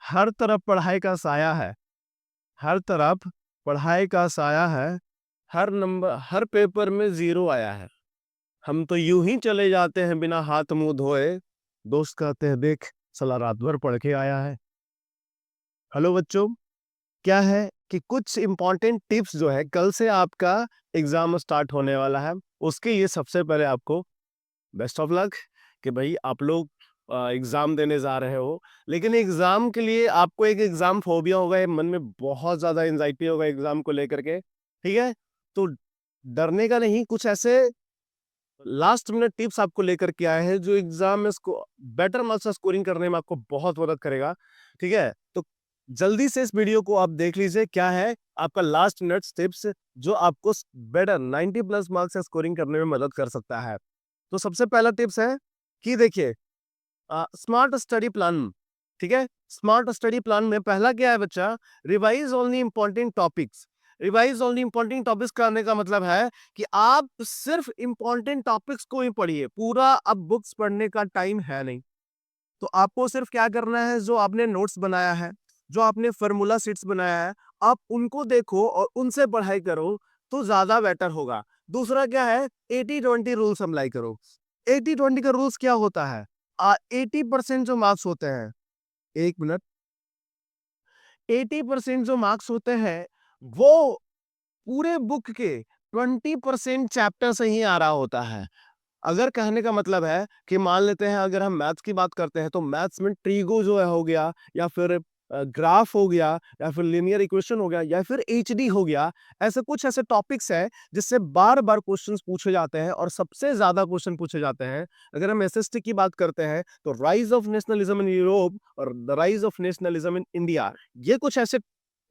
हर तरफ पढ़ाई का साया है, हर तरफ पढ़ाई का साया है, हर पेपर में 0 आया है। हम तो यूं ही चले जाते हैं बिना हाथ मुंह धोए, दोस्त कहते हैं देख साला रात भर पढ़ के आया है। हेलो बच्चों, क्या है कि कुछ इंपॉर्टेंट टिप्स जो है, कल से आपका एग्जाम स्टार्ट होने वाला है, उसके लिए सबसे पहले आपको बेस्ट ऑफ लक कि भाई आप लोग एग्जाम देने जा रहे हो। लेकिन एग्जाम के लिए आपको एक एग्जाम फोबिया होगा, ये मन में बहुत ज्यादा एंजाइटी होगा एग्जाम को लेकर के, ठीक है? तो डरने का नहीं, कुछ ऐसे लास्ट मिनट टिप्स आपको लेकर के आए हैं जो एग्जाम में इसको बेटर मार्क्स स्कोरिंग करने में आपको बहुत मदद करेगा, ठीक है? तो जल्दी से इस वीडियो को आप देख लीजिए, क्या है आपका लास्ट मिनट टिप्स जो आपको बेटर 90 प्लस मार्क्स स्कोरिंग करने में मदद कर सकता है। तो सबसे पहला टिप्स है कि देखिए, स्मार्ट स्टडी प्लान, ठीक है? स्मार्ट स्टडी प्लान में पहला क्या है बच्चा, revise only important topics. Revise only important topics करने का मतलब है कि आप सिर्फ इंपॉर्टेंट टॉपिक्स को ही पढ़िए, पूरा अब बुक्स पढ़ने का टाइम है नहीं। तो आपको सिर्फ क्या करना है, जो आपने नोट्स बनाया है, जो आपने फार्मूला शीट्स बनाया है, आप उनको देखो और उनसे पढ़ाई करो तो ज्यादा बेटर होगा। दूसरा क्या है, 80-20 रूल्स अप्लाई करो। 80-20 का रूल्स क्या होता है, 80% जो मार्क्स होते हैं, एक मिनट, 80% जो मार्क्स होते हैं वो पूरे बुक के 20% चैप्टर से ही आ रहा होता है। अगर कहने का मतलब है कि मान लेते हैं, अगर हम मैथ्स की बात करते हैं तो मैथ्स में ट्रीगो जो है हो गया, या फिर ग्राफ हो गया, या फिर लिनियर इक्वेशन हो गया, या फिर एचडी हो गया, ऐसे कुछ ऐसे टॉपिक्स हैं जिससे बार बार क्वेश्चंस पूछे जाते हैं और सबसे ज्यादा क्वेश्चन पूछे जाते हैं। अगर हम एसएसटी की बात करते हैं तो rise of nationalism in Europe और the rise of nationalism in India, ये कुछ ऐसे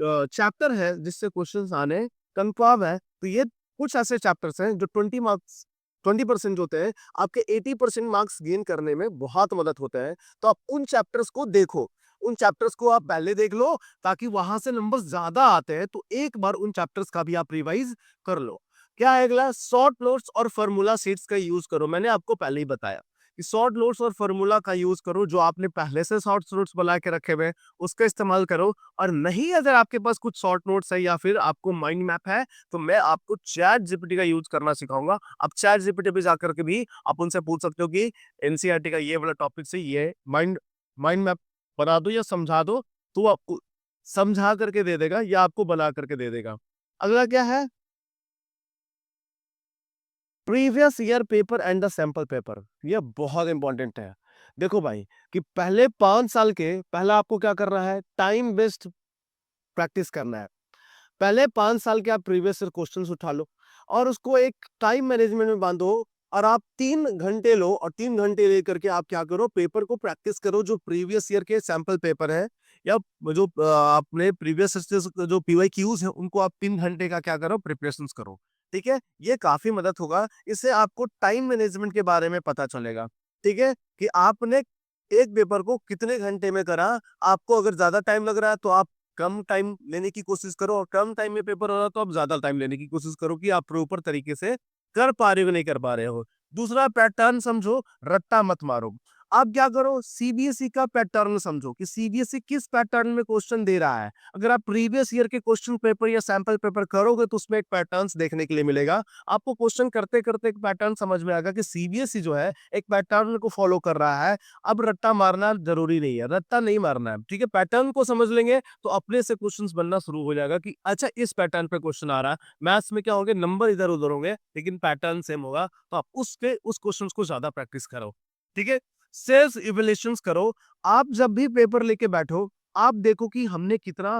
चैप्टर है जिससे क्वेश्चंस आने कंफर्म है। तो ये कुछ ऐसे चैप्टर्स हैं जो 20% होते हैं, आपके 80% मार्क्स गेन करने में बहुत मदद होते हैं। तो आप उन चैप्टर्स को देखो, उन चैप्टर्स को आप पहले देख लो, ताकि वहां से नंबर ज्यादा आते हैं तो एक बार उन चैप्टर्स का भी आप रिवाइज कर लो। क्या है अगला, शॉर्ट नोट्स और फार्मूला शीट्स का यूज करो। मैंने आपको पहले ही बताया कि शॉर्ट नोट्स और फार्मूला का यूज करो, जो आपने पहले से शॉर्ट नोट्स बना के रखे हुए उसका इस्तेमाल करो। और नहीं, अगर आपके पास कुछ शॉर्ट नोट्स है या फिर आपको माइंड मैप है, तो मैं आपको चैट जीपीटी का यूज करना सिखाऊंगा। आप चैट जीपीटी पे जाकर के भी आप उनसे पूछ सकते हो कि एनसीईआरटी का ये वाला टॉपिक से ये माइंड माइंड मैप बना दो या समझा दो, तो वो आपको समझा करके दे देगा या आपको बना करके दे देगा। अगला क्या है, previous year paper and the sample paper, ये बहुत इंपॉर्टेंट है। देखो भाई, कि पहले 5 साल के पहला आपको क्या करना है, टाइम बेस्ड प्रैक्टिस करना है। पहले 5 साल के आप प्रीवियस ईयर क्वेश्चंस उठा लो और उसको एक टाइम मैनेजमेंट में बांधो, और आप 3 घंटे लो और 3 घंटे लेकर के आप क्या करो, पेपर को प्रैक्टिस करो। जो प्रीवियस ईयर के सैंपल पेपर है या जो आपने प्रीवियस जो पीवाईक्यूज है, उनको आप 3 घंटे का क्या करो, प्रिपरेशन करो। ठीक है, ये काफी मदद होगा। इससे आपको टाइम मैनेजमेंट के बारे में पता चलेगा, ठीक है, कि आपने एक पेपर को कितने घंटे में करा। आपको अगर ज्यादा टाइम लग रहा है तो आप कम टाइम लेने की कोशिश करो, और कम टाइम में पेपर हो रहा है तो आप ज्यादा टाइम लेने की कोशिश करो कि आप प्रॉपर तरीके से कर पा रहे हो नहीं कर पा रहे हो। दूसरा, पैटर्न समझो, रट्टा मत मारो। आप क्या करो, सीबीएसई का पैटर्न समझो कि सीबीएसई किस पैटर्न में क्वेश्चन दे रहा है। अगर आप प्रीवियस ईयर के क्वेश्चन पेपर या सैंपल पेपर करोगे तो उसमें एक पैटर्न देखने के लिए मिलेगा। आपको क्वेश्चन करते करते एक पैटर्न समझ में आएगा कि सीबीएसई जो है एक पैटर्न को फॉलो कर रहा है। अब रट्टा मारना जरूरी नहीं है, रट्टा नहीं मारना है, ठीक है। पैटर्न को समझ लेंगे तो अपने से क्वेश्चंस बनना शुरू हो जाएगा कि अच्छा इस पैटर्न पे क्वेश्चन आ रहा है। मैथ्स में क्या होंगे, नंबर इधर उधर होंगे लेकिन पैटर्न सेम होगा, तो आप उस क्वेश्चंस को ज्यादा प्रैक्टिस करो, ठीक है। सेल्फ इवैल्यूएशंस करो। आप जब भी पेपर लेके बैठो, आप देखो कि हमने कितना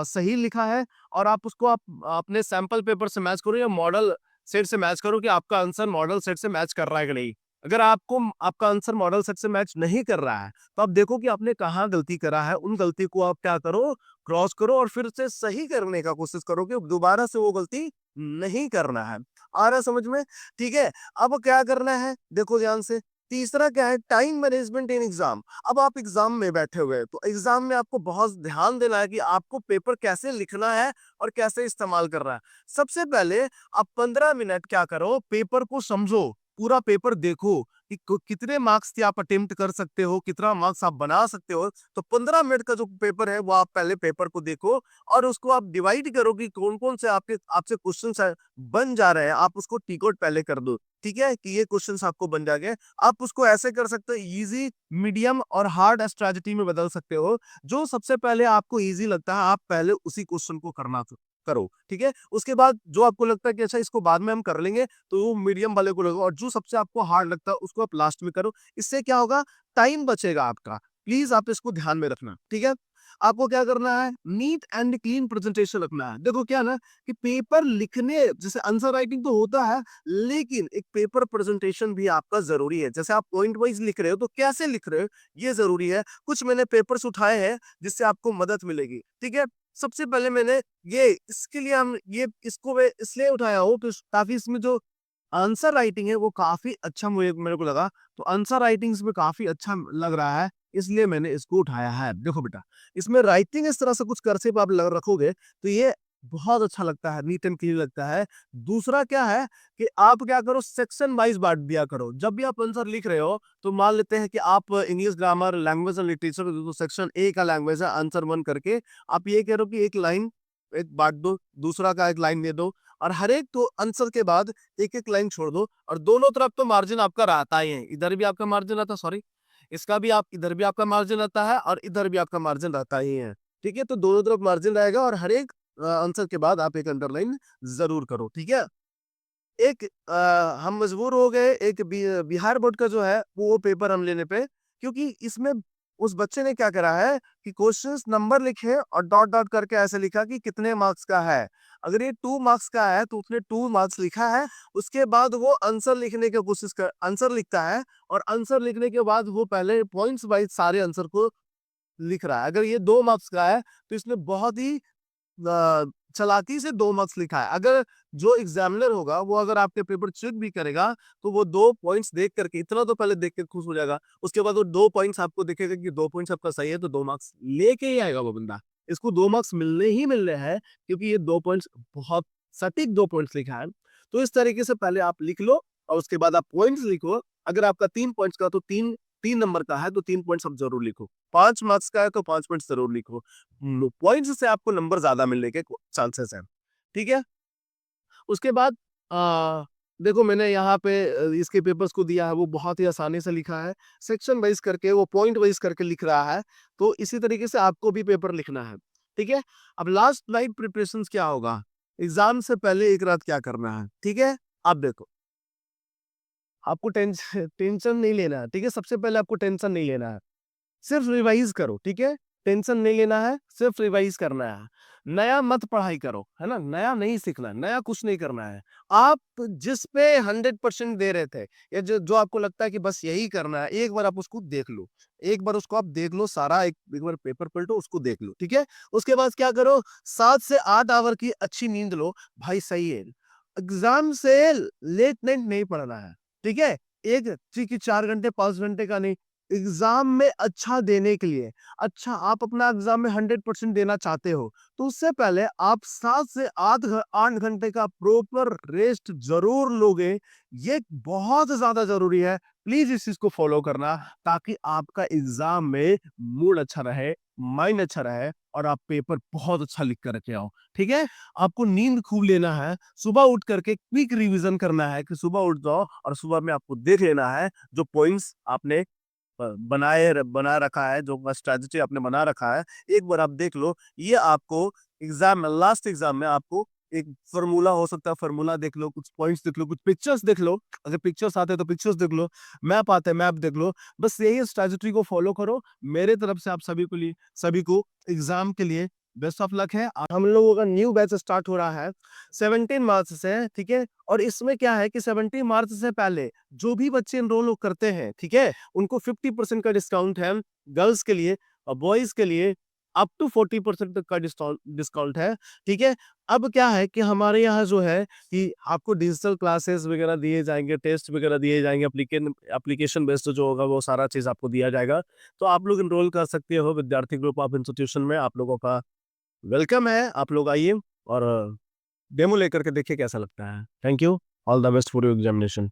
सही लिखा है, और आप उसको आप अपने सैंपल पेपर से मैच करो या मॉडल सेट से मैच करो कि आपका आंसर मॉडल सेट से मैच कर रहा है कि नहीं। अगर आपको आपका आंसर मॉडल सेट से मैच नहीं कर रहा है तो आप देखो कि आपने कहाँ गलती करा है। उन गलती को आप क्या करो, क्रॉस करो और फिर से सही करने का कोशिश करो कि दोबारा से वो गलती नहीं करना है। आ रहा है समझ में, ठीक है। अब क्या करना है, देखो ध्यान से। तीसरा क्या है, टाइम मैनेजमेंट इन एग्जाम। अब आप एग्जाम में बैठे हुए हैं तो एग्जाम में आपको बहुत ध्यान देना है कि आपको पेपर कैसे लिखना है और कैसे इस्तेमाल करना है। सबसे पहले आप 15 मिनट क्या करो, पेपर को समझो, पूरा पेपर देखो कि कितने मार्क्स की आप अटेम्प्ट कर सकते हो, कितना मार्क्स आप बना सकते हो। तो 15 मिनट का जो पेपर है वो आप पहले पेपर को देखो और उसको आप डिवाइड करो कि कौन-कौन से आपके आपसे क्वेश्चंस बन जा रहे हैं, आप उसको टिक आउट पहले कर दो। ठीक है? कि ये क्वेश्चंस आपको बन जाएँगे। आप उसको ऐसे कर सकते हो, ईज़ी, मीडियम और हार्ड स्ट्रैटेजी में बदल सकते हो। जो सबसे पहले आपको ईज़ी लगता है, आप पहले उसी क्वेश्चन को करना करो। ठीक है? उसके बाद जो आपको लगता है कि अच्छा इसको बाद में हम कर लेंगे, तो वो मीडियम वाले को लो और जो सबसे आपको हार्ड लगता है उसको आप लास्ट में करो। इससे क्या होगा, टाइम बचेगा आपका। प्लीज़ आप इसको ध्यान में रखना। ठीक है? आपको क्या करना है, नीट एंड क्लीन प्रेजेंटेशन रखना है। देखो क्या है ना कि पेपर लिखने जैसे आंसर राइटिंग तो होता है, लेकिन एक पेपर प्रेजेंटेशन भी आपका ज़रूरी है। जैसे आप पॉइंट वाइज़ लिख रहे हो, तो कैसे लिख रहे हो, ये ज़रूरी है। कुछ मैंने पेपर्स उठाए हैं, जिससे आपको मदद मिलेगी। ठीक है? सबसे पहले मैंने ये इसके लिए हम ये इसको मैं इसलिए उठाया हूँ कि काफ़ी इसमें जो आंसर राइटिंग है वो काफ़ी अच्छा मुझे मेरे को लगा। तो आंसर राइटिंग इसमें काफ़ी अच्छा लग रहा है, इसलिए मैंने इसको उठाया है। देखो बेटा, इसमें राइटिंग इस तरह से कुछ कर्सिव आप ल रखोगे, तो ये बहुत अच्छा लगता है, नीट एंड क्लीन लगता है। दूसरा क्या है कि आप क्या करो, सेक्शन वाइज़ बाँट दिया करो। जब भी आप आंसर लिख रहे हो, तो मान लेते हैं कि आप English grammar, language and literature तो सेक्शन ए का लैंग्वेज है, आंसर 1 करके आप ये कह रहे हो कि एक लाइन एक बाँट दो, दूसरा का एक लाइन दे दो और हर एक तो आंसर के बाद एक-एक लाइन छोड़ दो और दोनों तरफ तो मार्जिन आपका रहता ही है। इधर भी आपका मार्जिन रहता है, सॉरी, इसका भी आप इधर भी आपका मार्जिन रहता है और इधर भी आपका मार्जिन रहता ही है। ठीक है? तो दोनों तरफ मार्जिन रहेगा और हर एक आंसर के बाद आप एक अंडरलाइन ज़रूर करो। ठीक है? एक हम मजबूर हो गए एक बिहार बोर्ड का जो है वो पेपर हम लेने पे, क्योंकि इसमें उस बच्चे ने क्या करा है कि क्वेश्चंस नंबर लिखे और डॉट डॉट करके ऐसे लिखा कि कितने मार्क्स का है। अगर ये 2 मार्क्स का है तो उसने 2 मार्क्स लिखा है। उसके बाद वो आंसर लिखने की कोशिश कर आंसर लिखता है और आंसर लिखने के बाद वो पहले पॉइंट्स वाइज सारे आंसर को लिख रहा है। अगर ये 2 मार्क्स का है तो इसने बहुत ही चालाकी से 2 मार्क्स लिखा है। अगर जो एग्ज़ामिनर होगा, वो अगर आपके पेपर चेक भी करेगा, तो वो 2 पॉइंट्स देख कर के इतना तो पहले देख के खुश हो जाएगा। उसके बाद वो 2 पॉइंट्स आपको दिखेगा कि 2 पॉइंट्स आपका सही है, तो 2 मार्क्स लेके ही आएगा वो बंदा। इसको 2 मार्क्स मिलने ही मिलने हैं, क्योंकि ये 2 पॉइंट्स बहुत सटीक 2 पॉइंट्स लिखा है। तो इस तरीके से पहले आप लिख लो और उसके बाद आप पॉइंट्स लिखो। अगर आपका 3 पॉइंट्स का तो 3 नंबर का है, तो 3 पॉइंट्स आप ज़रूर लिखो। 5 मार्क्स का है, तो 5 पॉइंट्स ज़रूर लिखो। पॉइंट्स से आपको नंबर ज्यादा मिलने के चांसेस हैं। ठीक है? उसके बाद देखो मैंने यहाँ पे इसके पेपर्स को दिया है, वो बहुत ही आसानी से लिखा है। सेक्शन वाइज करके वो पॉइंट वाइज करके लिख रहा है। तो इसी तरीके से आपको भी पेपर लिखना है। ठीक है? अब लास्ट नाइट प्रिपरेशंस क्या होगा? एग्जाम से पहले एक रात क्या करना है? ठीक है? अब देखो, आपको टेंशन नहीं लेना है। ठीक है? सबसे पहले आपको टेंशन नहीं लेना है। सिर्फ रिवाइज करो, ठीक है? टेंशन नहीं लेना है, सिर्फ रिवाइज करना है। नया मत पढ़ाई करो, है ना? नया नहीं सीखना है, नया कुछ नहीं करना है। आप जिस पे 100% दे रहे थे या जो जो आपको लगता है कि बस यही करना है, एक बार आप उसको देख लो। एक बार उसको आप देख लो सारा, एक बार पेपर पलटो, उसको देख लो, ठीक है? उसके बाद क्या करो, 7 से 8 आवर की अच्छी नींद लो, भाई सही है। एग्ज़ाम से लेट नाइट नहीं पढ़ना है, ठीक है? एक जी कि 4 घंटे, 5 घंटे का नहीं, एग्ज़ाम में अच्छा देने के लिए, अच्छा आप अपना एग्ज़ाम में 100% देना चाहते हो, तो उससे पहले आप 7 से 8 घंटे का प्रॉपर रेस्ट ज़रूर लोगे। ये बहुत ज़्यादा ज़रूरी है। प्लीज़ इस चीज़ को फ़ॉलो करना, ताकि आपका एग्ज़ाम में मूड अच्छा रहे, माइंड अच्छा रहे और आप पेपर बहुत अच्छा लिख कर के आओ। ठीक है? आपको नींद खूब लेना है, सुबह उठ करके क्विक रिवीजन करना है कि सुबह उठ जाओ और सुबह में आपको देख लेना है जो पॉइंट्स आपने बना रखा है, जो स्ट्रैटेजी आपने बना रखा है, एक बार आप देख लो। ये आपको एग्ज़ाम में, लास्ट एग्ज़ाम में आपको एक फ़ॉर्मूला हो सकता है, फ़ॉर्मूला देख लो, कुछ पॉइंट्स देख लो, कुछ पिक्चर्स देख लो। अगर पिक्चर्स आते हैं तो पिक्चर्स देख लो, मैप आते हैं मैप देख लो। बस यही स्ट्रैटेजी को फ़ॉलो करो। मेरे तरफ से आप सभी को एग्ज़ाम के लिए बेस्ट ऑफ लक है। हम लोगों का न्यू बैच स्टार्ट हो रहा है 17 मार्च से, ठीक है? और इसमें क्या है कि 17 मार्च से पहले जो भी बच्चे एनरोल करते हैं, ठीक है? उनको 50% का डिस्काउंट है गर्ल्स के लिए और बॉयज़ के लिए अप टू 40% तक का डिस्काउंट है, ठीक है? अब क्या है कि हमारे यहाँ जो है कि आपको डिजिटल क्लासेस वगैरह दिए जाएँगे, टेस्ट वगैरह दिए जाएँगे, एप्लीकेशन बेस्ड जो होगा वो सारा चीज़ आपको दिया जाएगा। तो आप लोग एनरोल कर सकते हो विद्यार्थी ग्रुप ऑफ इंस्टीट्यूशन में। आप लोगों का वेलकम है, आप लोग आइए और डेमो लेकर के देखिए कैसा लगता है। Thank you, all the best for your examination.